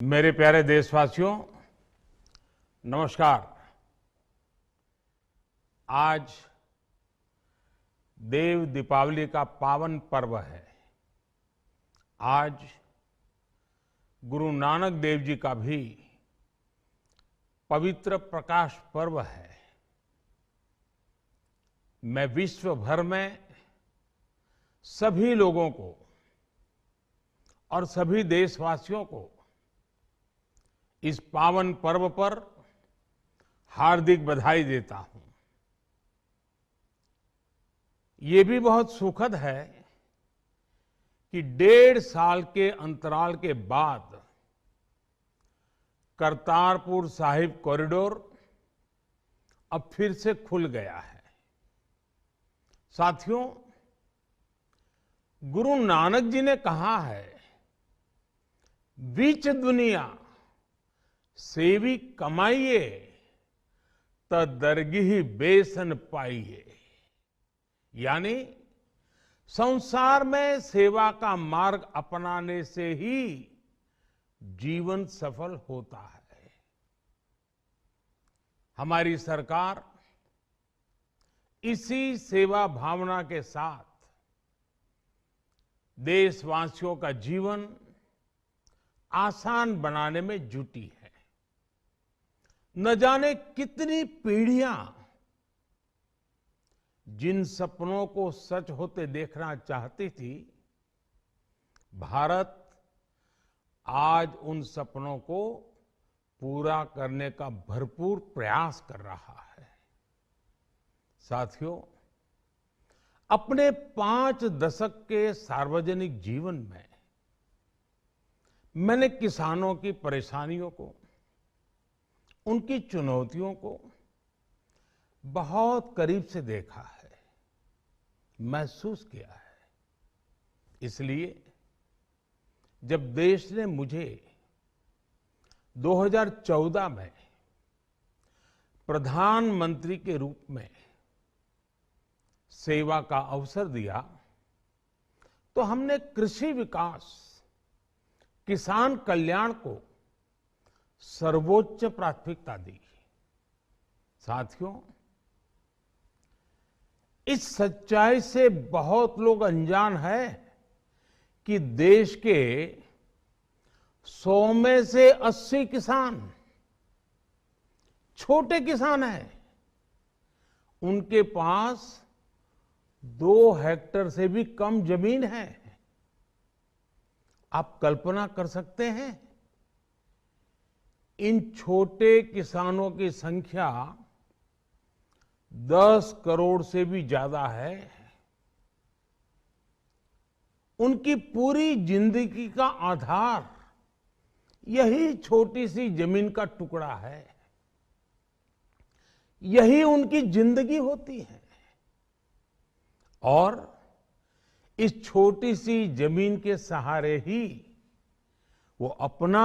मेरे प्यारे देशवासियों, नमस्कार। आज देव दीपावली का पावन पर्व है। आज गुरु नानक देव जी का भी पवित्र प्रकाश पर्व है। मैं विश्व भर में सभी लोगों को और सभी देशवासियों को इस पावन पर्व पर हार्दिक बधाई देता हूं। ये भी बहुत सुखद है कि 1.5 साल के अंतराल के बाद करतारपुर साहिब कॉरिडोर अब फिर से खुल गया है। साथियों, गुरु नानक जी ने कहा है, बीच दुनिया सेवी कमाइए त दरगिही बेसन पाइए। यानी संसार में सेवा का मार्ग अपनाने से ही जीवन सफल होता है। हमारी सरकार इसी सेवा भावना के साथ देशवासियों का जीवन आसान बनाने में जुटी है। न जाने कितनी पीढ़ियां जिन सपनों को सच होते देखना चाहती थी, भारत आज उन सपनों को पूरा करने का भरपूर प्रयास कर रहा है। साथियों, अपने 5 दशक के सार्वजनिक जीवन में मैंने किसानों की परेशानियों को, उनकी चुनौतियों को बहुत करीब से देखा है, महसूस किया है। इसलिए जब देश ने मुझे 2014 में प्रधानमंत्री के रूप में सेवा का अवसर दिया, तो हमने कृषि विकास, किसान कल्याण को सर्वोच्च प्राथमिकता दी। साथियों, इस सच्चाई से बहुत लोग अनजान है कि देश के 100 में से 80 किसान छोटे किसान हैं। उनके पास 2 हेक्टेयर से भी कम जमीन है। आप कल्पना कर सकते हैं, इन छोटे किसानों की संख्या 10 करोड़ से भी ज्यादा है। उनकी पूरी जिंदगी का आधार यही छोटी सी जमीन का टुकड़ा है। यही उनकी जिंदगी होती है। और इस छोटी सी जमीन के सहारे ही वो अपना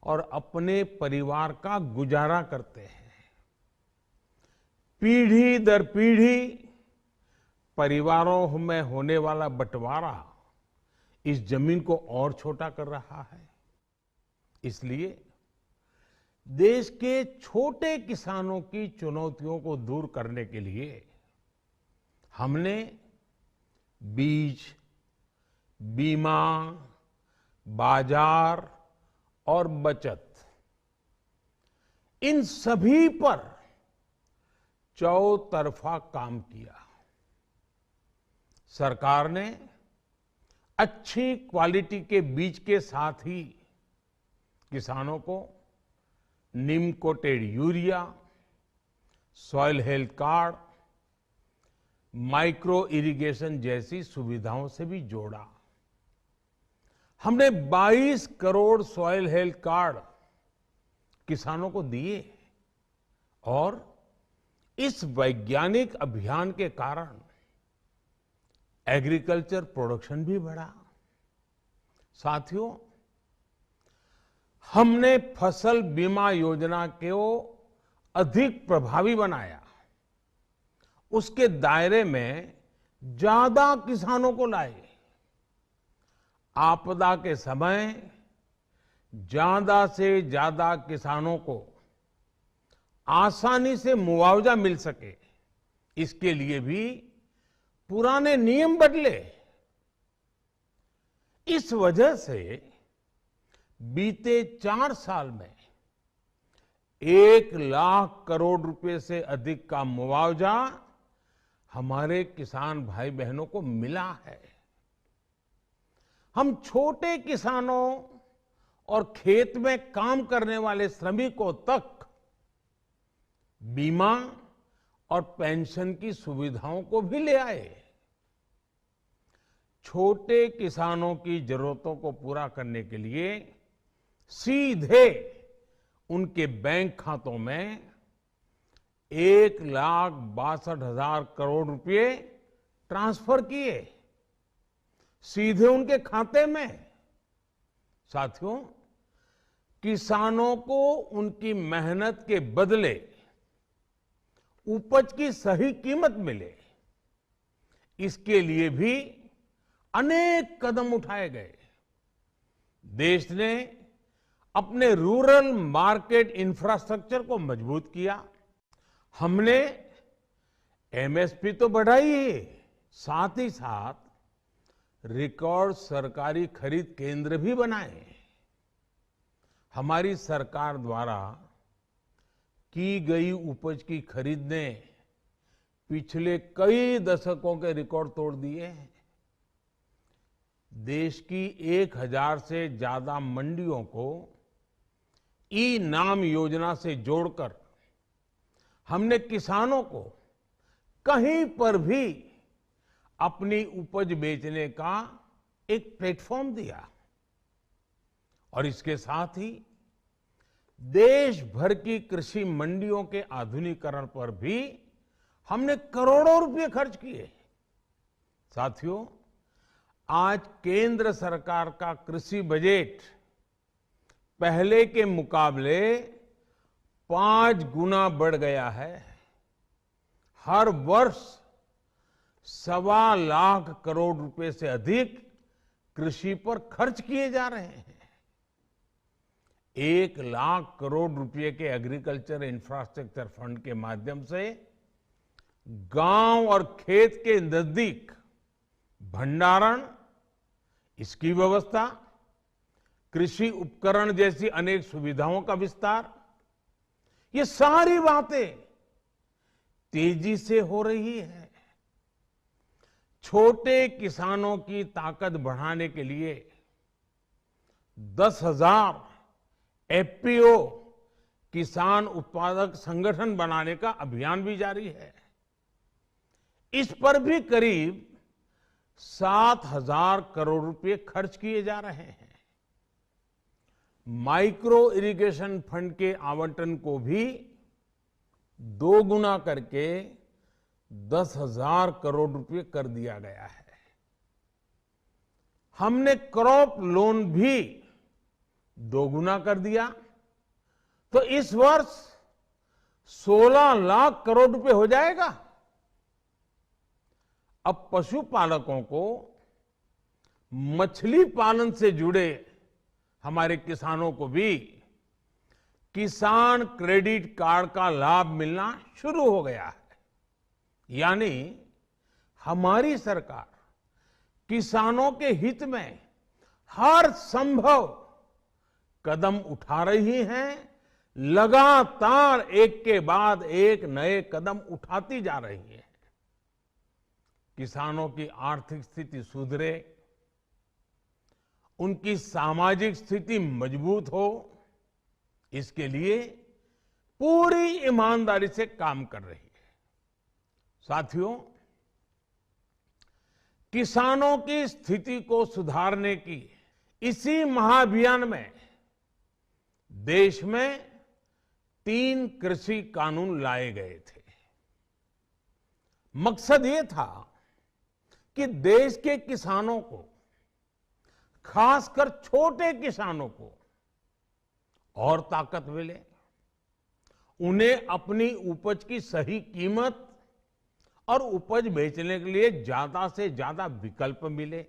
और अपने परिवार का गुजारा करते हैं। पीढ़ी दर पीढ़ी परिवारों में होने वाला बंटवारा इस जमीन को और छोटा कर रहा है। इसलिए देश के छोटे किसानों की चुनौतियों को दूर करने के लिए हमने बीज, बीमा, बाजार और बचत, इन सभी पर चौतरफा काम किया। सरकार ने अच्छी क्वालिटी के बीज के साथ ही किसानों को neem coated urea, soil health card, micro irrigation जैसी सुविधाओं से भी जोड़ा। हमने 22 करोड़ सॉइल हेल्थ कार्ड किसानों को दिए और इस वैज्ञानिक अभियान के कारण एग्रीकल्चर प्रोडक्शन भी बढ़ा। साथियों, हमने फसल बीमा योजना को अधिक प्रभावी बनाया। उसके दायरे में ज्यादा किसानों को लाए। आपदा के समय ज्यादा से ज्यादा किसानों को आसानी से मुआवजा मिल सके, इसके लिए भी पुराने नियम बदले। इस वजह से बीते 4 साल में 1 लाख करोड़ रुपए से अधिक का मुआवजा हमारे किसान भाई बहनों को मिला है। हम छोटे किसानों और खेत में काम करने वाले श्रमिकों तक बीमा और पेंशन की सुविधाओं को भी ले आए। छोटे किसानों की जरूरतों को पूरा करने के लिए सीधे उनके बैंक खातों में 1,62,000 करोड़ रुपए ट्रांसफर किए, सीधे उनके खाते में। साथियों, किसानों को उनकी मेहनत के बदले उपज की सही कीमत मिले, इसके लिए भी अनेक कदम उठाए गए। देश ने अपने रूरल मार्केट इंफ्रास्ट्रक्चर को मजबूत किया। हमने एमएसपी तो बढ़ाई ही, साथ ही साथ रिकॉर्ड सरकारी खरीद केंद्र भी बनाए। हमारी सरकार द्वारा की गई उपज की खरीद ने पिछले कई दशकों के रिकॉर्ड तोड़ दिए हैं। देश की 1000 से ज्यादा मंडियों को ई नाम योजना से जोड़कर हमने किसानों को कहीं पर भी अपनी उपज बेचने का एक प्लेटफॉर्म दिया। और इसके साथ ही देश भर की कृषि मंडियों के आधुनिकीकरण पर भी हमने करोड़ों रुपए खर्च किए। साथियों, आज केंद्र सरकार का कृषि बजट पहले के मुकाबले 5 गुना बढ़ गया है। हर वर्ष 1.25 लाख करोड़ रुपए से अधिक कृषि पर खर्च किए जा रहे हैं। 1 लाख करोड़ रुपए के एग्रीकल्चर इंफ्रास्ट्रक्चर फंड के माध्यम से गांव और खेत के नजदीक भंडारण, इसकी व्यवस्था, कृषि उपकरण जैसी अनेक सुविधाओं का विस्तार, ये सारी बातें तेजी से हो रही है। छोटे किसानों की ताकत बढ़ाने के लिए 10,000 एफपीओ किसान उत्पादक संगठन बनाने का अभियान भी जारी है। इस पर भी करीब 7,000 करोड़ रुपए खर्च किए जा रहे हैं। माइक्रो इरिगेशन फंड के आवंटन को भी 2 गुना करके 10,000 करोड़ रुपए कर दिया गया है। हमने क्रॉप लोन भी 2 गुना कर दिया, तो इस वर्ष 16 लाख करोड़ रुपए हो जाएगा। अब पशुपालकों को मछली पालन से जुड़े हमारे किसानों को भी किसान क्रेडिट कार्ड का लाभ मिलना शुरू हो गया है। यानी हमारी सरकार किसानों के हित में हर संभव कदम उठा रही है, लगातार एक के बाद एक नए कदम उठाती जा रही है। किसानों की आर्थिक स्थिति सुधरे, उनकी सामाजिक स्थिति मजबूत हो, इसके लिए पूरी ईमानदारी से काम कर रही है। साथियों, किसानों की स्थिति को सुधारने की इसी महाअभियान में देश में 3 कृषि कानून लाए गए थे। मकसद ये था कि देश के किसानों को, खासकर छोटे किसानों को और ताकत मिले, उन्हें अपनी उपज की सही कीमत और उपज बेचने के लिए ज्यादा से ज्यादा विकल्प मिले।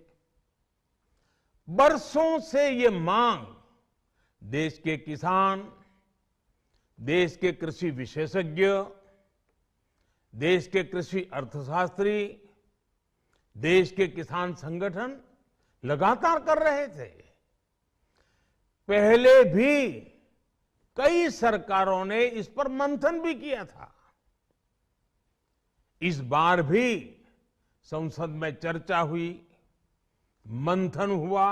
बरसों से ये मांग देश के किसान, देश के कृषि विशेषज्ञ, देश के कृषि अर्थशास्त्री, देश के किसान संगठन लगातार कर रहे थे। पहले भी कई सरकारों ने इस पर मंथन भी किया था। इस बार भी संसद में चर्चा हुई, मंथन हुआ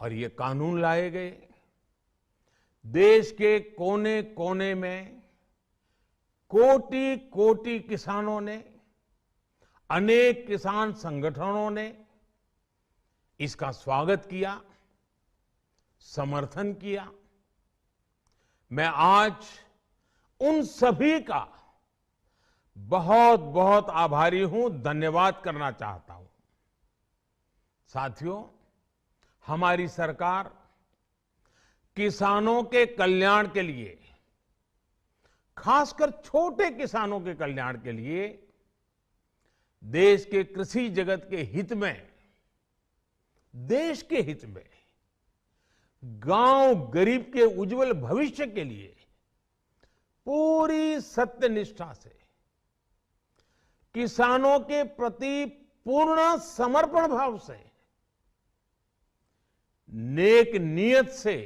और ये कानून लाए गए। देश के कोने कोने में कोटि कोटि किसानों ने, अनेक किसान संगठनों ने इसका स्वागत किया, समर्थन किया। मैं आज उन सभी का बहुत बहुत आभारी हूं, धन्यवाद करना चाहता हूं। साथियों, हमारी सरकार किसानों के कल्याण के लिए, खासकर छोटे किसानों के कल्याण के लिए, देश के कृषि जगत के हित में, देश के हित में, गांव गरीब के उज्जवल भविष्य के लिए पूरी सत्यनिष्ठा से, किसानों के प्रति पूर्ण समर्पण भाव से, नेक नियत से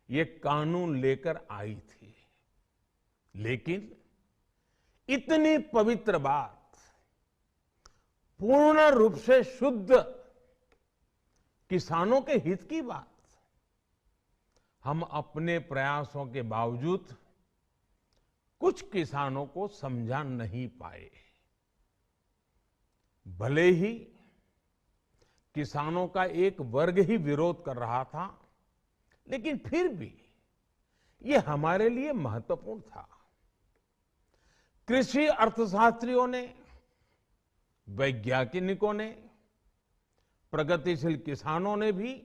ये कानून लेकर आई थी। लेकिन इतनी पवित्र बात, पूर्ण रूप से शुद्ध किसानों के हित की बात, हम अपने प्रयासों के बावजूद कुछ किसानों को समझा नहीं पाए। भले ही किसानों का एक वर्ग ही विरोध कर रहा था, लेकिन फिर भी ये हमारे लिए महत्वपूर्ण था। कृषि अर्थशास्त्रियों ने, वैज्ञानिकों ने, प्रगतिशील किसानों ने भी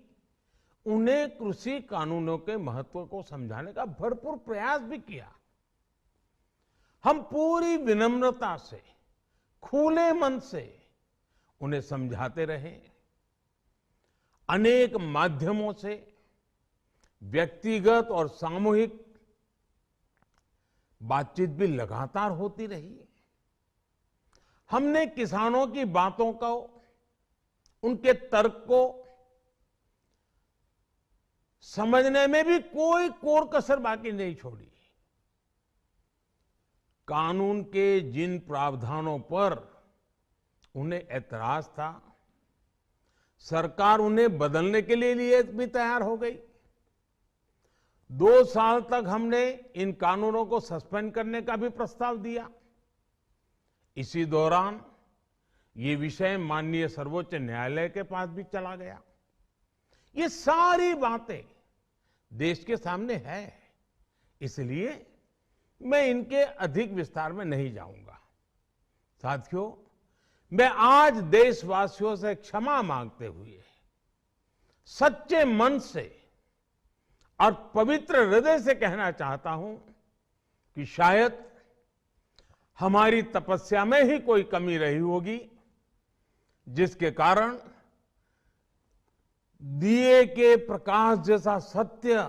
उन्हें कृषि कानूनों के महत्व को समझाने का भरपूर प्रयास भी किया। हम पूरी विनम्रता से, खुले मन से उन्हें समझाते रहे। अनेक माध्यमों से व्यक्तिगत और सामूहिक बातचीत भी लगातार होती रही। हमने किसानों की बातों को, उनके तर्क को समझने में भी कोई कोर कसर बाकी नहीं छोड़ी। कानून के जिन प्रावधानों पर उन्हें ऐतराज था, सरकार उन्हें बदलने के लिए भी तैयार हो गई। 2 साल तक हमने इन कानूनों को सस्पेंड करने का भी प्रस्ताव दिया। इसी दौरान ये विषय माननीय सर्वोच्च न्यायालय के पास भी चला गया। ये सारी बातें देश के सामने है, इसलिए मैं इनके अधिक विस्तार में नहीं जाऊंगा। साथियों, मैं आज देशवासियों से क्षमा मांगते हुए सच्चे मन से और पवित्र हृदय से कहना चाहता हूं कि शायद हमारी तपस्या में ही कोई कमी रही होगी, जिसके कारण दिए के प्रकाश जैसा सत्य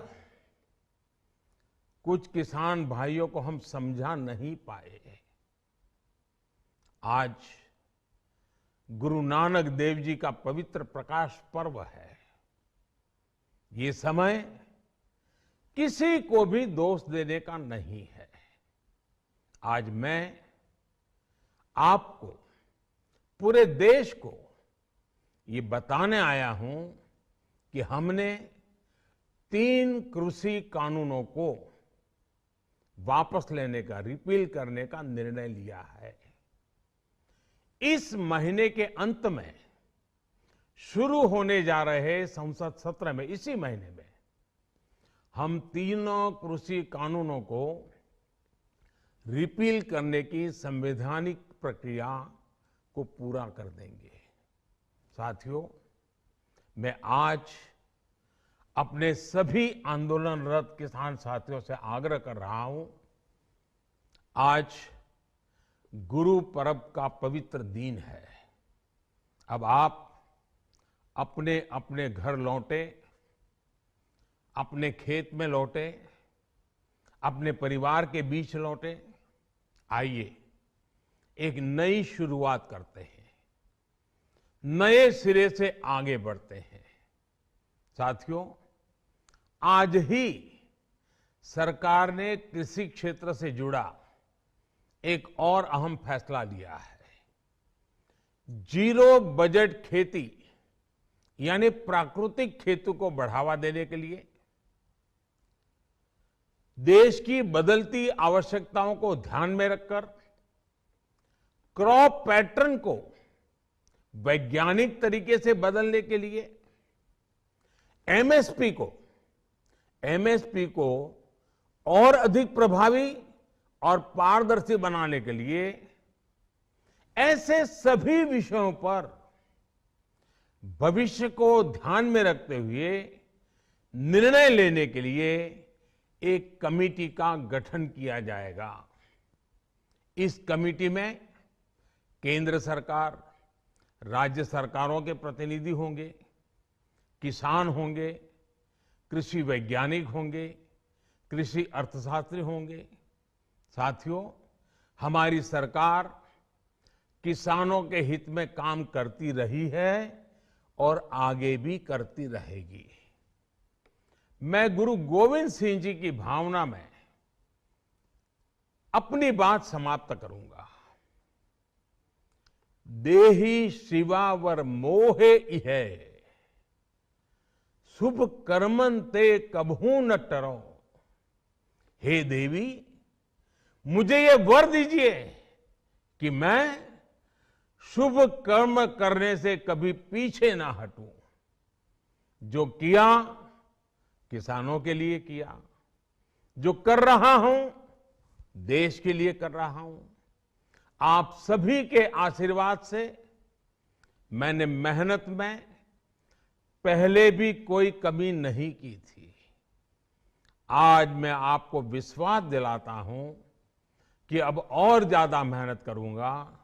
कुछ किसान भाइयों को हम समझा नहीं पाए। आज गुरु नानक देव जी का पवित्र प्रकाश पर्व है। ये समय किसी को भी दोष देने का नहीं है। आज मैं आपको, पूरे देश को ये बताने आया हूं कि हमने 3 कृषि कानूनों को वापस लेने का, रिपील करने का निर्णय लिया है। इस महीने के अंत में शुरू होने जा रहे संसद सत्र में, इसी महीने में, हम 3 कृषि कानूनों को रिपील करने की संवैधानिक प्रक्रिया को पूरा कर देंगे। साथियों, मैं आज अपने सभी आंदोलनरत किसान साथियों से आग्रह कर रहा हूं, आज गुरु पर्व का पवित्र दिन है। अब आप अपने अपने घर लौटे अपने खेत में लौटे, अपने परिवार के बीच लौटे। आइए एक नई शुरुआत करते हैं, नए सिरे से आगे बढ़ते हैं। साथियों, आज ही सरकार ने कृषि क्षेत्र से जुड़ा एक और अहम फैसला लिया है। जीरो बजट खेती यानी प्राकृतिक खेती को बढ़ावा देने के लिए देश की बदलती आवश्यकताओं को ध्यान में रखकर क्रॉप पैटर्न को वैज्ञानिक तरीके से बदलने के लिए एमएसपी को और अधिक प्रभावी और पारदर्शी बनाने के लिए ऐसे सभी विषयों पर भविष्य को ध्यान में रखते हुए निर्णय लेने के लिए एक कमेटी का गठन किया जाएगा। इस कमेटी में केंद्र सरकार, राज्य सरकारों के प्रतिनिधि होंगे, किसान होंगे, कृषि वैज्ञानिक होंगे, कृषि अर्थशास्त्री होंगे। साथियों, हमारी सरकार किसानों के हित में काम करती रही है और आगे भी करती रहेगी। मैं गुरु गोविंद सिंह जी की भावना में अपनी बात समाप्त करूंगा। देहि शिवावर मोहे इहे, शुभ कर्मन ते कबहू न टरो। हे देवी, मुझे ये वर दीजिए कि मैं शुभ कर्म करने से कभी पीछे ना हटूं। जो किया किसानों के लिए किया, जो कर रहा हूं देश के लिए कर रहा हूं। आप सभी के आशीर्वाद से मैंने मेहनत में पहले भी कोई कमी नहीं की थी। आज मैं आपको विश्वास दिलाता हूं कि अब और ज्यादा मेहनत करूंगा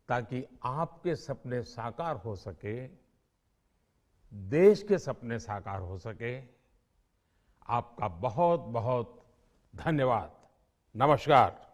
ताकि आपके सपने साकार हो सके, देश के सपने साकार हो सके। आपका बहुत बहुत धन्यवाद। नमस्कार।